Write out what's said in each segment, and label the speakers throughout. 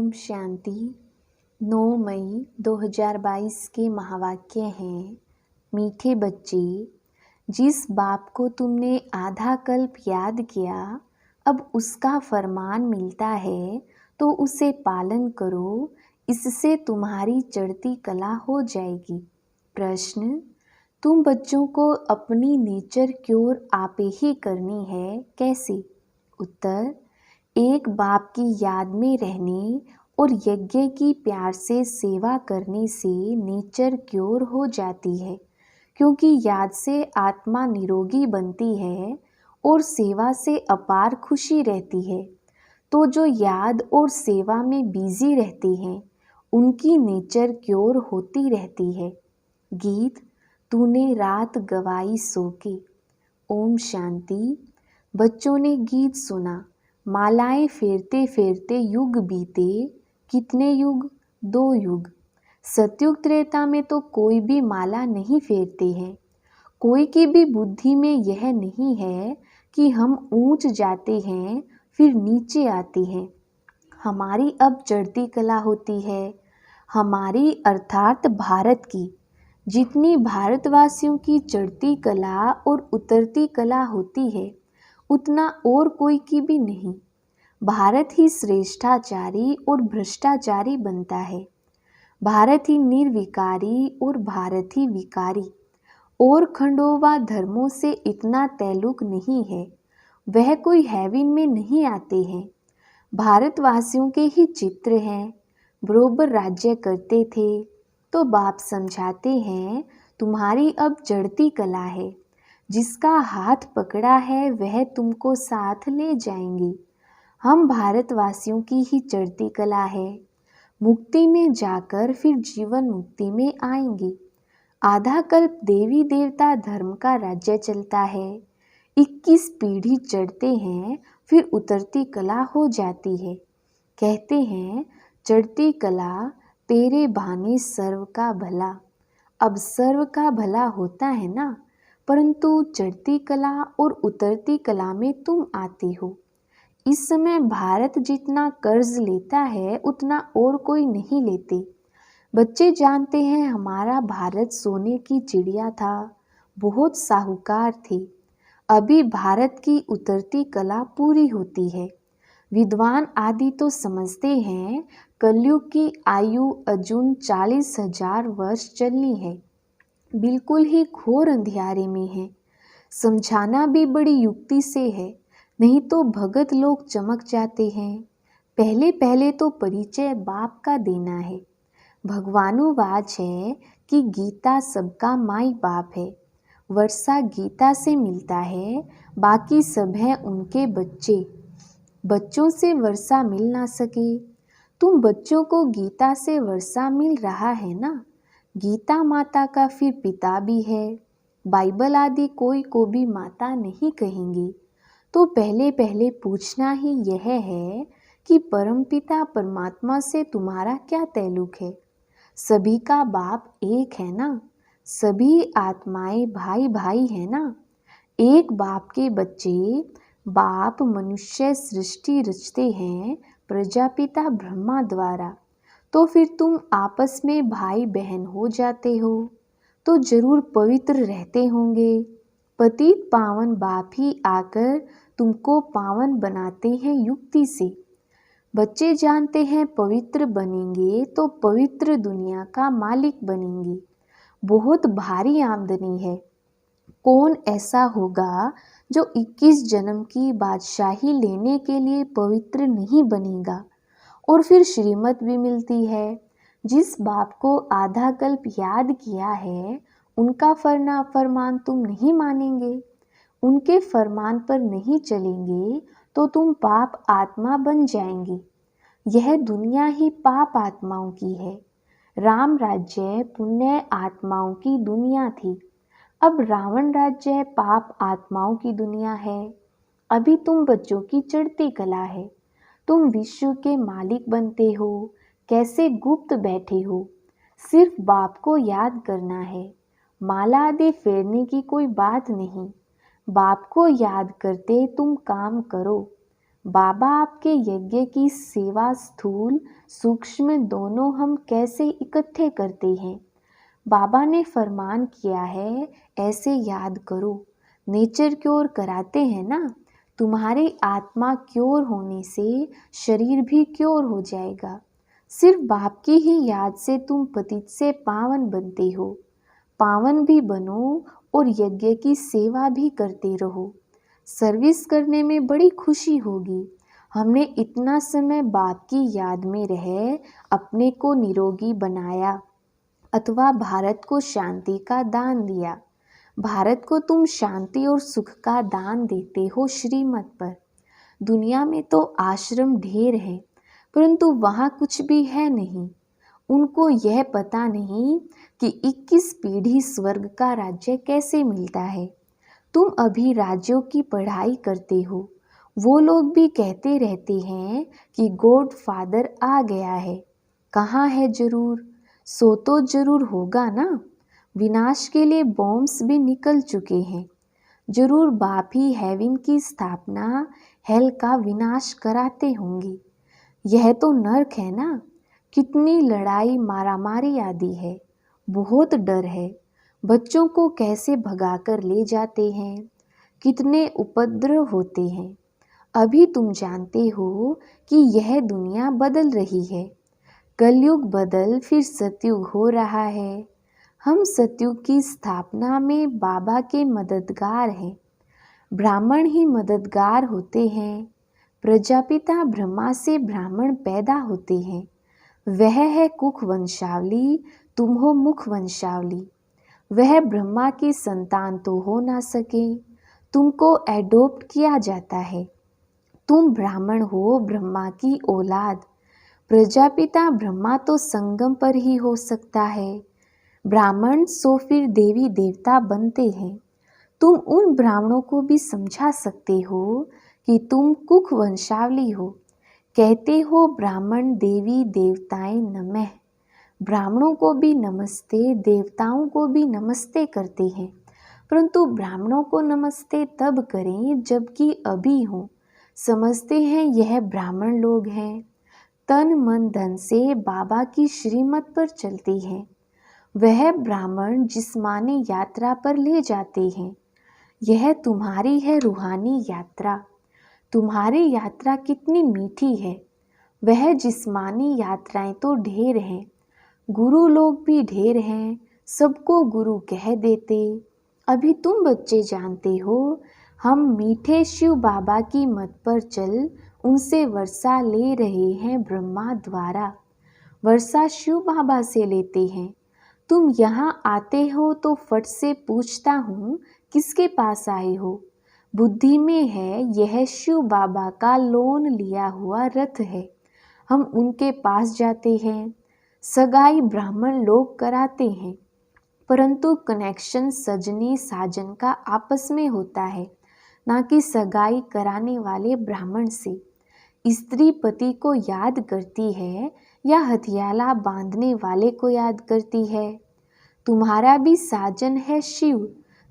Speaker 1: ओम शांति। 9 मई 2022 के महावाक्य हैं, मीठे बच्चे, जिस बाप को तुमने आधा कल्प याद किया, अब उसका फरमान मिलता है तो उसे पालन करो, इससे तुम्हारी चढ़ती कला हो जाएगी। प्रश्न: तुम बच्चों को अपनी नेचर क्योर आपे ही करनी है, कैसे? उत्तर: एक बाप की याद में रहने और यज्ञ की प्यार से सेवा करने से नेचर क्योर हो जाती है, क्योंकि याद से आत्मा निरोगी बनती है और सेवा से अपार खुशी रहती है। तो जो याद और सेवा में बिजी रहते हैं, उनकी नेचर क्योर होती रहती है। गीत: तूने रात गवाई सो के। ओम शांति। बच्चों ने गीत सुना। मालाएं फेरते फेरते युग बीते। कितने युग? 2 युग। सतयुग त्रेता में तो कोई भी माला नहीं फेरते हैं। कोई की भी बुद्धि में यह नहीं है कि हम ऊंच जाते हैं फिर नीचे आते हैं। हमारी अब चढ़ती कला होती है, हमारी अर्थात भारत की। जितनी भारतवासियों की चढ़ती कला और उतरती कला होती है, उतना और कोई की भी नहीं। भारत ही श्रेष्ठाचारी और भ्रष्टाचारी बनता है। भारत ही निर्विकारी और भारत ही विकारी। और खंडों व धर्मों से इतना तैल्लुक नहीं है, वह कोई हेवन में नहीं आते हैं। भारतवासियों के ही चित्र हैं। बरोबर राज्य करते थे तो बाप समझाते हैं, तुम्हारी अब चढ़ती कला है। जिसका हाथ पकड़ा है वह तुमको साथ ले जाएंगे। हम भारतवासियों की ही चढ़ती कला है। मुक्ति में जाकर फिर जीवन मुक्ति में आएंगे। आधा कल्प देवी देवता धर्म का राज्य चलता है। 21 पीढ़ी चढ़ते हैं, फिर उतरती कला हो जाती है। कहते हैं, चढ़ती कला तेरे बहाने सर्व का भला। अब सर्व का भला होता है ना, परंतु चढ़ती कला और उतरती कला में तुम आते हो। इस समय भारत जितना कर्ज लेता है उतना और कोई नहीं लेते। बच्चे जानते हैं, हमारा भारत सोने की चिड़िया था, बहुत साहूकार थे। अभी भारत की उतरती कला पूरी होती है। विद्वान आदि तो समझते हैं कलयुग की आयु अजून 40,000 वर्ष चलनी है। बिल्कुल ही घोर अंधियारे में है। समझाना भी बड़ी युक्ति से है, नहीं तो भगत लोग चमक जाते हैं। पहले पहले तो परिचय बाप का देना है। भगवानुवाच है कि गीता सबका माई बाप है। वर्षा गीता से मिलता है, बाकी सब हैं उनके बच्चे। बच्चों से वर्षा मिल ना सके। तुम बच्चों को गीता से वर्षा मिल रहा है ना। गीता माता का फिर पिता भी है। बाइबल आदि कोई को भी माता नहीं कहेंगे। तो पहले पहले पूछना ही यह है कि परमपिता परमात्मा से तुम्हारा क्या ताल्लुक है। सभी का बाप एक है ना। सभी आत्माएं भाई भाई है ना। एक बाप के बच्चे। बाप मनुष्य सृष्टि रचते हैं प्रजापिता ब्रह्मा द्वारा। तो फिर तुम आपस में भाई बहन हो जाते हो, तो जरूर पवित्र रहते होंगे। पतित पावन बाप ही आकर तुमको पावन बनाते हैं युक्ति से। बच्चे जानते हैं, पवित्र बनेंगे तो पवित्र दुनिया का मालिक बनेंगे। बहुत भारी आमदनी है। कौन ऐसा होगा जो 21 जन्म की बादशाही लेने के लिए पवित्र नहीं बनेगा। और फिर श्रीमत भी मिलती है। जिस बाप को आधा कल्प याद किया है, उनका फरमान तुम नहीं मानेंगे, उनके फरमान पर नहीं चलेंगे तो तुम पाप आत्मा बन जाएंगे। यह दुनिया ही पाप आत्माओं की है। राम राज्य पुण्य आत्माओं की दुनिया थी। अब रावण राज्य पाप आत्माओं की दुनिया है। अभी तुम बच्चों की चढ़ती कला है। तुम विश्व के मालिक बनते हो। कैसे गुप्त बैठे हो, सिर्फ बाप को याद करना है। माला आदि फेरने की कोई बात नहीं। बाप को याद करते तुम काम करो। बाबा आपके यज्ञ की सेवा स्थूल सूक्ष्म दोनों हम कैसे इकट्ठे करते हैं। बाबा ने फरमान किया है, ऐसे याद करो। नेचर क्योर कराते हैं ना, तुम्हारी आत्मा क्योर होने से शरीर भी क्योर हो जाएगा। सिर्फ बाप की ही याद से तुम पतित से पावन बनते हो। पावन भी बनो और यज्ञ की सेवा भी करते रहो। सर्विस करने में बड़ी खुशी होगी। हमने इतना समय बाप की याद में रह अपने को निरोगी बनाया अथवा भारत को शांति का दान दिया। भारत को तुम शांति और सुख का दान देते हो श्रीमत पर। दुनिया में तो आश्रम ढेर है, परंतु वहाँ कुछ भी है नहीं। उनको यह पता नहीं कि 21 पीढ़ी स्वर्ग का राज्य कैसे मिलता है। तुम अभी राज्यों की पढ़ाई करते हो। वो लोग भी कहते रहते हैं कि गॉड फादर आ गया है। कहाँ है जरूर, सो तो जरूर होगा ना। विनाश के लिए बॉम्ब्स भी निकल चुके हैं। जरूर बाप ही हेवन की स्थापना, हेल का विनाश कराते होंगे। यह तो नर्क है ना। कितनी लड़ाई मारामारी आदि है। बहुत डर है। बच्चों को कैसे भगाकर ले जाते हैं। कितने उपद्रव होते हैं। अभी तुम जानते हो कि यह दुनिया बदल रही है। कलयुग बदल फिर सतयुग हो रहा है। हम सतयुग की स्थापना में बाबा के मददगार हैं। ब्राह्मण ही मददगार होते हैं। प्रजापिता ब्रह्मा से ब्राह्मण पैदा होते हैं। वह है कुख वंशावली, तुम हो मुख वंशावली। वह ब्रह्मा की संतान तो हो ना सके, तुमको एडोप्ट किया जाता है। तुम ब्राह्मण हो, ब्रह्मा की औलाद। प्रजापिता ब्रह्मा तो संगम पर ही हो सकता है। ब्राह्मण सो फिर देवी देवता बनते हैं। तुम उन ब्राह्मणों को भी समझा सकते हो कि तुम कुख वंशावली हो। कहते हो ब्राह्मण देवी देवताएं नमः। ब्राह्मणों को भी नमस्ते, देवताओं को भी नमस्ते करते हैं, परंतु ब्राह्मणों को नमस्ते तब करें जबकि अभी हो। समझते हैं यह ब्राह्मण लोग हैं। तन मन धन से बाबा की श्रीमत पर चलते हैं। वह ब्राह्मण जिस्मानी यात्रा पर ले जाते हैं। यह तुम्हारी है रूहानी यात्रा। तुम्हारी यात्रा कितनी मीठी है। वह जिस्मानी यात्राएं तो ढेर हैं। गुरु लोग भी ढेर हैं। सबको गुरु कह देते। अभी तुम बच्चे जानते हो, हम मीठे शिव बाबा की मत पर चल उनसे वर्षा ले रहे हैं ब्रह्मा द्वारा। वर्षा शिव बाबा से लेते हैं। तुम यहाँ आते हो तो फट से पूछता हूँ, किसके पास आए हो। बुद्धि में है यह शिव बाबा का लोन लिया हुआ रथ है। हम उनके पास जाते हैं। सगाई ब्राह्मण लोग कराते हैं, परंतु कनेक्शन सजनी साजन का आपस में होता है, ना कि सगाई कराने वाले ब्राह्मण से। स्त्री पति को याद करती है या हथियाला बांधने वाले को याद करती है। तुम्हारा भी साजन है शिव,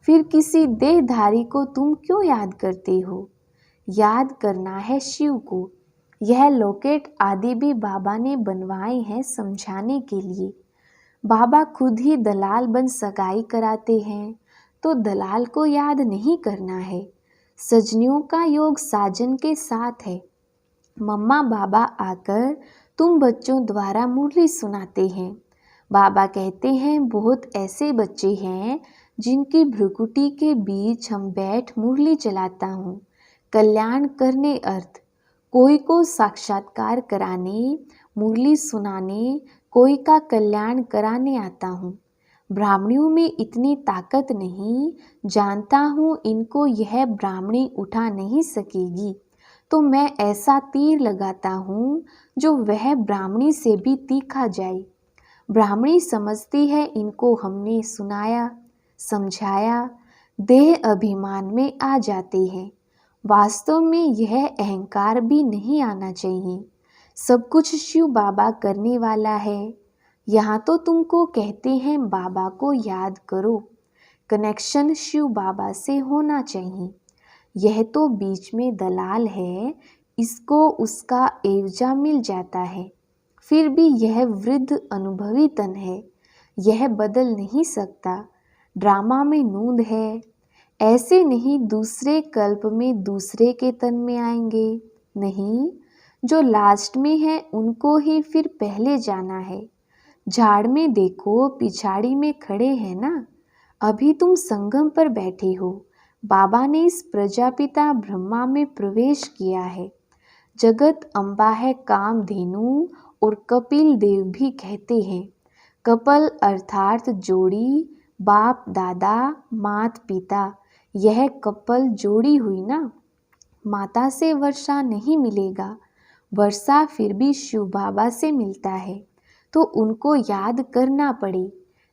Speaker 1: फिर किसी देहधारी को तुम क्यों याद करते हो। याद करना है शिव को। यह लॉकेट आदि भी बाबा ने बनवाए हैं समझाने के लिए। बाबा खुद ही दलाल बन सगाई कराते हैं, तो दलाल को याद नहीं करना है। सजनियों का योग साजन के साथ है। मम्मा बाबा आकर तुम बच्चों द्वारा मुरली सुनाते हैं। बाबा कहते हैं बहुत ऐसे बच्चे हैं जिनकी भ्रुकुटी के बीच हम बैठ मुरली चलाता हूँ। कल्याण करने अर्थ, कोई को साक्षात्कार कराने, मुरली सुनाने, कोई का कल्याण कराने आता हूँ। ब्राह्मणियों में इतनी ताकत नहीं, जानता हूँ इनको यह ब्राह्मणी उठा नहीं सकेगी, तो मैं ऐसा तीर लगाता हूँ जो वह ब्राह्मणी से भी तीखा जाए। ब्राह्मणी समझती है इनको हमने सुनाया, समझाया, देह अभिमान में आ जाते हैं। वास्तव में यह अहंकार भी नहीं आना चाहिए। सब कुछ शिव बाबा करने वाला है। यहाँ तो तुमको कहते हैं बाबा को याद करो। कनेक्शन शिव बाबा से होना चाहिए। यह तो बीच में दलाल है इसको उसका एवजा मिल जाता है। फिर भी यह वृद्ध अनुभवी तन है, यह बदल नहीं सकता। ड्रामा में नूंद है, ऐसे नहीं दूसरे कल्प में दूसरे के तन में आएंगे। नहीं, जो लास्ट में है उनको ही फिर पहले जाना है। झाड़ में देखो, पिछाड़ी में खड़े हैं ना। अभी तुम संगम पर बैठे हो। बाबा ने इस प्रजापिता ब्रह्मा में प्रवेश किया है। जगत अम्बा है कामधेनु और कपिल देव भी कहते हैं। कपल अर्थात जोड़ी, बाप दादा मात पिता, यह कपल जोड़ी हुई ना। माता से वर्षा नहीं मिलेगा, वर्षा फिर भी शिव बाबा से मिलता है, तो उनको याद करना पड़े।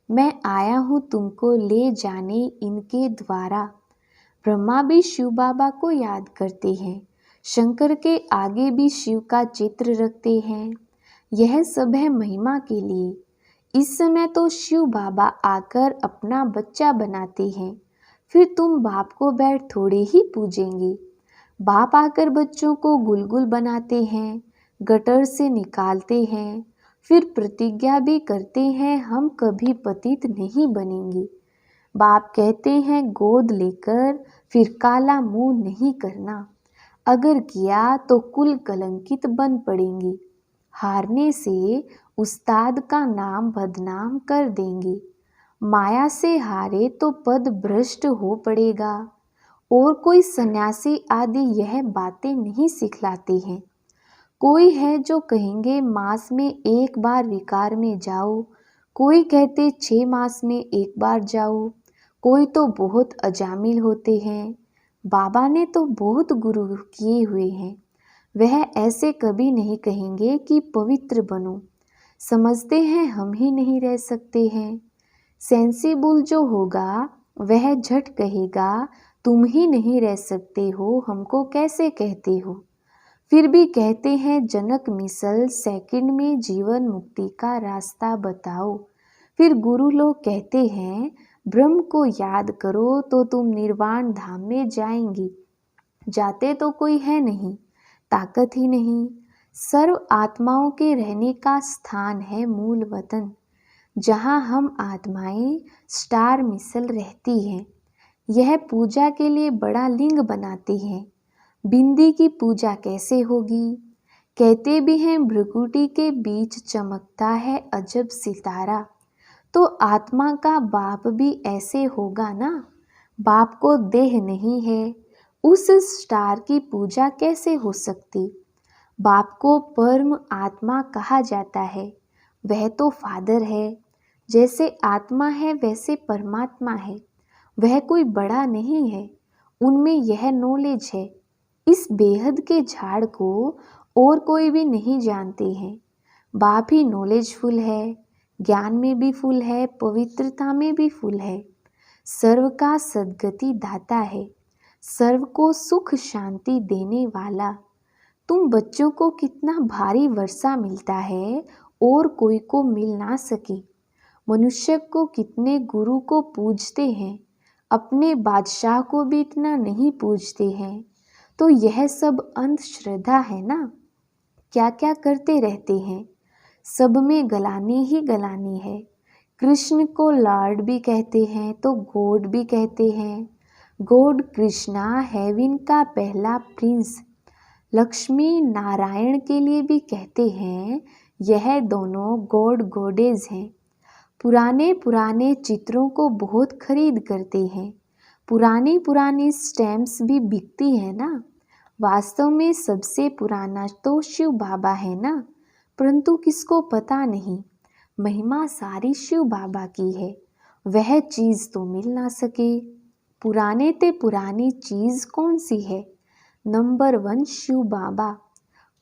Speaker 1: मैं आया हूँ तुमको ले जाने इनके द्वारा। ब्रह्मा भी शिव बाबा को याद करते हैं, शंकर के आगे भी शिव का चित्र रखते हैं। यह सब है महिमा के लिए। इस समय तो शिव बाबा आकर अपना बच्चा बनाते हैं, फिर तुम बाप को बैठ थोड़े ही पूजेंगे। बाप आकर बच्चों को गुलगुल बनाते हैं, गटर से निकालते हैं, फिर प्रतिज्ञा भी करते हैं हम कभी पतित नहीं बनेंगे। बाप कहते हैं गोद लेकर फिर काला मुंह नहीं करना, अगर किया तो कुल कलंकित बन पड़ेंगे। हारने से उस्ताद का नाम बदनाम कर देंगे। माया से हारे तो पद भ्रष्ट हो पड़ेगा। और कोई सन्यासी आदि यह बातें नहीं सिखलाते हैं। कोई है जो कहेंगे मास में एक बार विकार में जाओ, कोई कहते 6 मास में एक बार जाओ, कोई तो बहुत अजामिल होते हैं। बाबा ने तो बहुत गुरु किए हुए हैं, वह ऐसे कभी नहीं कहेंगे कि पवित्र बनो। समझते हैं हम ही नहीं रह सकते हैं। सेंसिबल जो होगा वह झट कहेगा तुम ही नहीं रह सकते हो, हमको कैसे कहते हो। फिर भी कहते हैं जनक मिसल सेकंड में जीवन मुक्ति का रास्ता बताओ। फिर गुरु लोग कहते हैं ब्रह्म को याद करो तो तुम निर्वाण धाम में जाएंगी। जाते तो कोई है नहीं, ताकत ही नहीं। सर्व आत्माओं के रहने का स्थान है मूल वतन, जहाँ हम आत्माएं स्टार मिसल रहती हैं। यह पूजा के लिए बड़ा लिंग बनाते हैं। बिंदी की पूजा कैसे होगी? कहते भी हैं भ्रुकुटी के बीच चमकता है अजब सितारा। तो आत्मा का बाप भी ऐसे होगा ना। बाप को देह नहीं है, उस स्टार की पूजा कैसे हो सकती? बाप को परम आत्मा कहा जाता है, वह तो फादर है। जैसे आत्मा है वैसे परमात्मा है, वह कोई बड़ा नहीं है। उनमें यह नॉलेज है। इस बेहद के झाड़ को और कोई भी नहीं जानते हैं। बाप ही नॉलेजफुल है, ज्ञान में भी फुल है, पवित्रता में भी फुल है। सर्व का सद्गति दाता है, सर्व को सुख शांति देने वाला। तुम बच्चों को कितना भारी वर्षा मिलता है और कोई को मिल ना सके। मनुष्य को कितने गुरु को पूजते हैं, अपने बादशाह को भी इतना नहीं पूजते हैं। तो यह सब अंधश्रद्धा है ना। क्या क्या करते रहते हैं, सब में गलानी ही गलानी है। कृष्ण को लॉर्ड भी कहते हैं तो गॉड भी कहते हैं। गॉड कृष्णा हेवन का पहला प्रिंस। लक्ष्मी नारायण के लिए भी कहते हैं, यह दोनों गॉड गॉडेज हैं। पुराने पुराने चित्रों को बहुत खरीद करते हैं। पुरानी पुरानी स्टैम्प्स भी बिकती है ना। वास्तव में सबसे पुराना तो शिव बाबा है ना, परंतु किसको पता नहीं। महिमा सारी शिव बाबा की है, वह चीज़ तो मिल ना सके। पुराने ते पुरानी चीज़ कौन सी है? नंबर 1 शिव बाबा।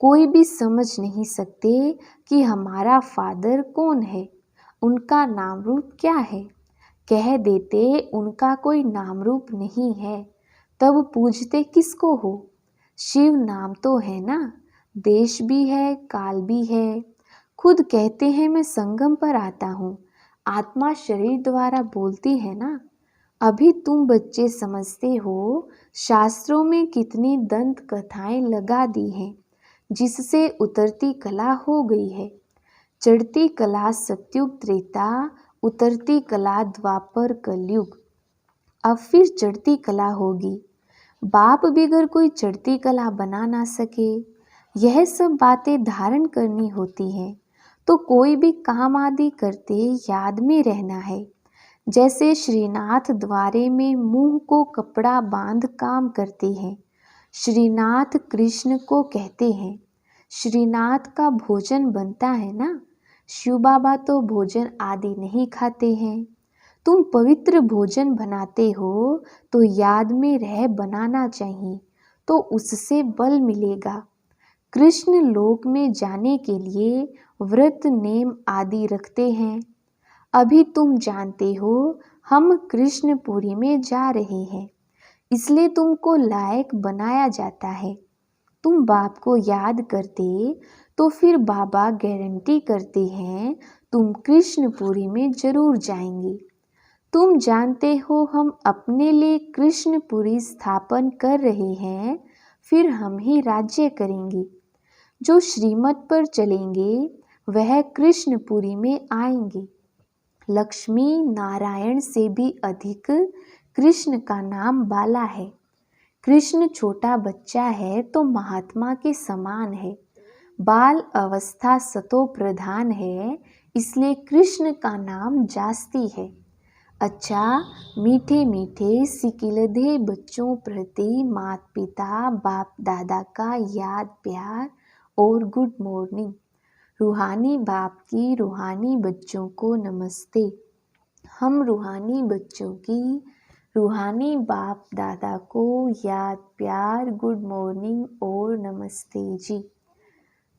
Speaker 1: कोई भी समझ नहीं सकते कि हमारा फादर कौन है, उनका नाम रूप क्या है। कह देते उनका कोई नाम रूप नहीं है, तब पूजते किसको हो? शिव नाम तो है ना, देश भी है, काल भी है। खुद कहते हैं मैं संगम पर आता हूँ, आत्मा शरीर द्वारा बोलती है ना। अभी तुम बच्चे समझते हो शास्त्रों में कितनी दंत कथाएं लगा दी हैं, जिससे उतरती कला हो गई है। चढ़ती कला सतयुग त्रेता, उतरती कला द्वापर कलयुग। अब फिर चढ़ती कला होगी। बाप बिगर कोई चढ़ती कला बना ना सके। यह सब बातें धारण करनी होती हैं, तो कोई भी काम आदि करते याद में रहना है। जैसे श्रीनाथ द्वारे में मुंह को कपड़ा बांध काम करते हैं। श्रीनाथ कृष्ण को कहते हैं। श्रीनाथ का भोजन बनता है ना। शिव बाबा तो भोजन आदि नहीं खाते हैं। तुम पवित्र भोजन बनाते हो तो याद में रह बनाना चाहिए, तो उससे बल मिलेगा। कृष्ण लोक में जाने के लिए व्रत नेम आदि रखते हैं। अभी तुम जानते हो हम कृष्णपुरी में जा रहे हैं, इसलिए तुमको लायक बनाया जाता है। तुम बाप को याद करते तो फिर बाबा गारंटी करते हैं तुम कृष्णपुरी में जरूर जाएंगे। तुम जानते हो हम अपने लिए कृष्णपुरी स्थापन कर रहे हैं, फिर हम ही राज्य करेंगे। जो श्रीमत पर चलेंगे वह कृष्णपुरी में आएंगे। लक्ष्मी नारायण से भी अधिक कृष्ण का नाम बाला है। कृष्ण छोटा बच्चा है तो महात्मा के समान है। बाल अवस्था सतो प्रधान है, इसलिए कृष्ण का नाम जास्ती है। अच्छा, मीठे मीठे सिकिलधे बच्चों प्रति माता पिता बाप दादा का याद प्यार और गुड मॉर्निंग। रूहानी बाप की रूहानी बच्चों को नमस्ते। हम रूहानी बच्चों की रूहानी बाप दादा को याद प्यार गुड मॉर्निंग और नमस्ते जी।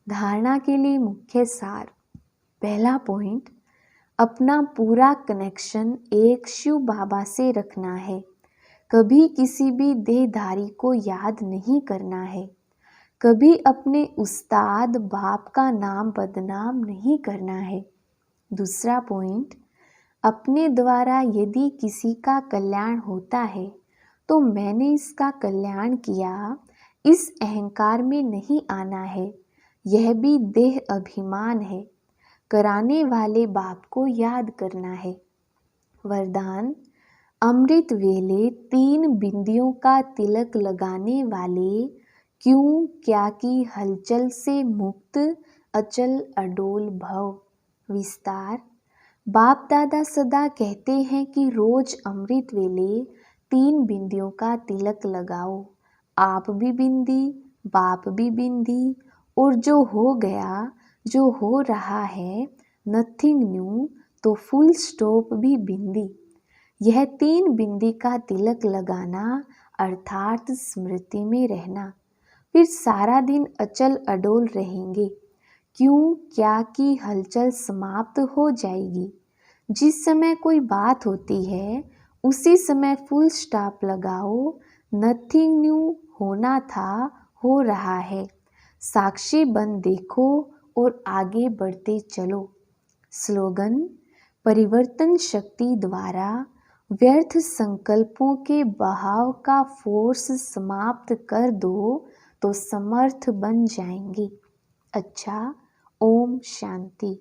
Speaker 1: धारणा के लिए मुख्य सार। पहला पॉइंट, अपना पूरा कनेक्शन एक शिव बाबा से रखना है। कभी किसी भी देहधारी को याद नहीं करना है। कभी अपने उस्ताद बाप का नाम बदनाम नहीं करना है। दूसरा पॉइंट, अपने द्वारा यदि किसी का कल्याण होता है तो मैंने इसका कल्याण किया, इस अहंकार में नहीं आना है। यह भी देह अभिमान है। कराने वाले बाप को याद करना है। वरदान, अमृत वेले 3 बिंदियों का तिलक लगाने वाले क्यों क्या की हलचल से मुक्त अचल अडोल भव। विस्तार, बाप दादा सदा कहते हैं कि रोज अमृत वेले 3 बिंदियों का तिलक लगाओ। आप भी बिंदी, बाप भी बिंदी, और जो हो गया, जो हो रहा है, नथिंग न्यू, तो फुल स्टॉप भी बिंदी। यह 3 बिंदी का तिलक लगाना अर्थात स्मृति में रहना। फिर सारा दिन अचल अडोल रहेंगे। क्यों क्या की हलचल समाप्त हो जाएगी। जिस समय कोई बात होती है उसी समय फुल स्टॉप लगाओ। नथिंग न्यू, होना था, हो रहा है। साक्षी बन देखो और आगे बढ़ते चलो। स्लोगन, परिवर्तन शक्ति द्वारा व्यर्थ संकल्पों के बहाव का फोर्स समाप्त कर दो तो समर्थ बन जाएंगे। अच्छा, ओम शांति।